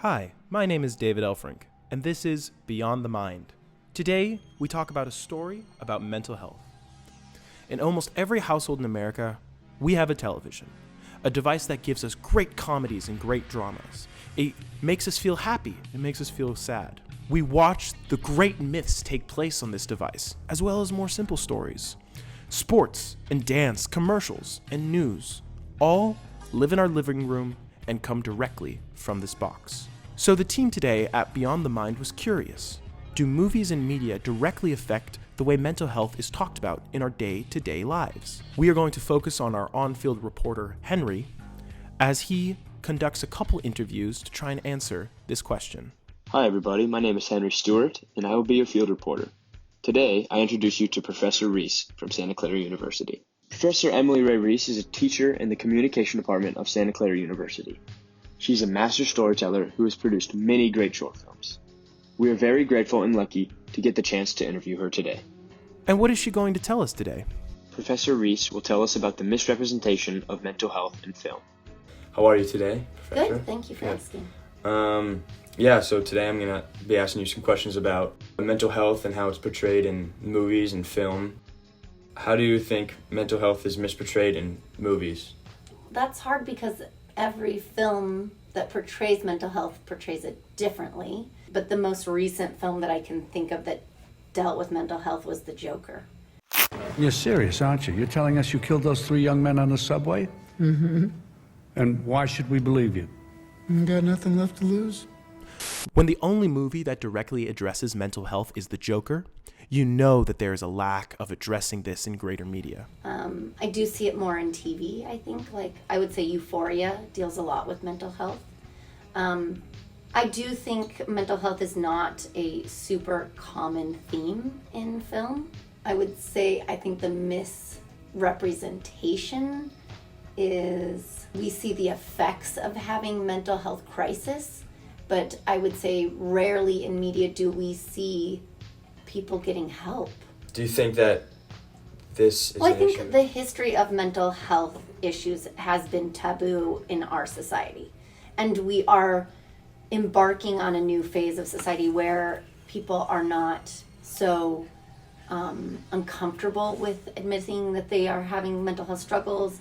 Hi, my name is David Elfrink, and this is Beyond the Mind. Today, we talk about a story about mental health. In almost every household in America, we have a television, a device that gives us great comedies and great dramas. It makes us feel happy, it makes us feel sad. We watch the great myths take place on this device, as well as more simple stories. Sports and dance, commercials and news, all live in our living room and come directly from this box. So the team today at Beyond the Mind was curious. Do movies and media directly affect the way mental health is talked about in our day-to-day lives? We are going to focus on our on-field reporter, Henry, as he conducts a couple interviews to try and answer this question. Hi everybody, my name is Henry Stewart, and I will be your field reporter. Today, I introduce you to Professor Reese from Santa Clara University. Professor Emily Ray Reese is a teacher in the Communication Department of Santa Clara University. She's a master storyteller who has produced many great short films. We are very grateful and lucky to get the chance to interview her today. And what is she going to tell us today? Professor Reese will tell us about the misrepresentation of mental health in film. How are you today, Professor? Good, thank you for asking. So today I'm going to be asking you some questions about mental health and how it's portrayed in movies and film. How do you think mental health is misportrayed in movies? That's hard because every film that portrays mental health portrays it differently. But the most recent film that I can think of that dealt with mental health was The Joker. You're serious, aren't you? You're telling us you killed those 3 young men on the subway? Mm-hmm. And why should we believe you? Got nothing left to lose? When the only movie that directly addresses mental health is The Joker, you know that there is a lack of addressing this in greater media. I do see it more in TV, I think. I would say Euphoria deals a lot with mental health. I do think mental health is not a super common theme in film. I would say I think the misrepresentation is we see the effects of having mental health crisis, but I would say rarely in media do we see people getting help. Do you think that this is I an think issue? the history of mental health issues has been taboo in our society. And we are embarking on a new phase of society where people are not so uncomfortable with admitting that they are having mental health struggles.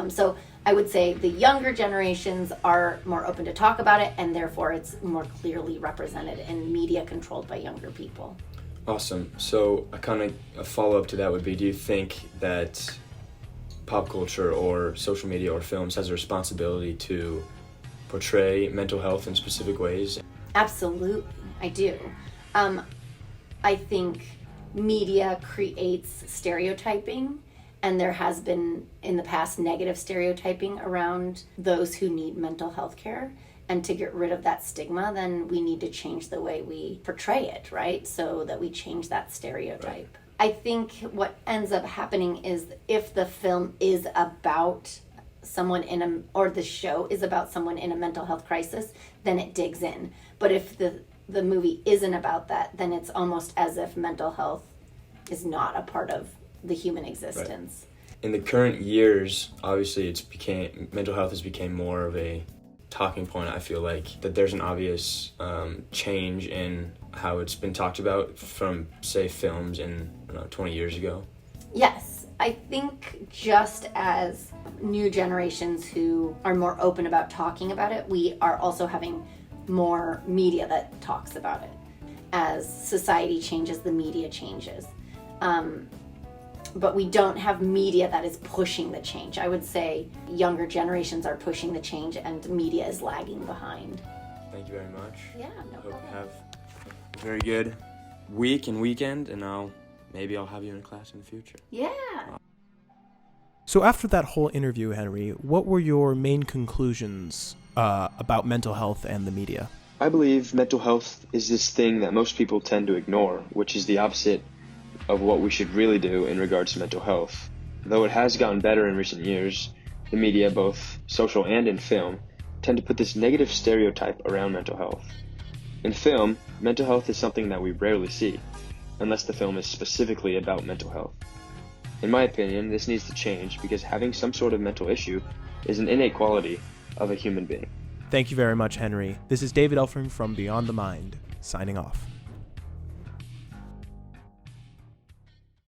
So I would say the younger generations are more open to talk about it, and therefore it's more clearly represented in media controlled by younger people. Awesome. So a follow-up to that would be, do you think that pop culture or social media or films has a responsibility to portray mental health in specific ways? Absolutely, I do. I think media creates stereotyping, and there has been in the past negative stereotyping around those who need mental health care. And to get rid of that stigma, then we need to change the way we portray it, right? So that we change that stereotype. Right. I think what ends up happening is if the film is about someone or the show is about someone in a mental health crisis, then it digs in. But if the movie isn't about that, then it's almost as if mental health is not a part of the human existence. Right. In the current years, obviously mental health has become more of a talking point. I feel like that there's an obvious change in how it's been talked about from, say, films in 20 years ago. Yes, I think just as new generations who are more open about talking about it, we are also having more media that talks about it. As society changes, the media changes. But we don't have media that is pushing the change. I would say younger generations are pushing the change and media is lagging behind. Thank you very much. Yeah, no Hope problem. you have a very good week and weekend, and maybe I'll have you in class in the future. Yeah. So after that whole interview, Henry, what were your main conclusions about mental health and the media? I believe mental health is this thing that most people tend to ignore, which is the opposite of what we should really do in regards to mental health. Though it has gotten better in recent years, the media, both social and in film, tend to put this negative stereotype around mental health. In film, mental health is something that we rarely see, unless the film is specifically about mental health. In my opinion, this needs to change because having some sort of mental issue is an innate quality of a human being. Thank you very much, Henry. This is David Elfring from Beyond the Mind, signing off.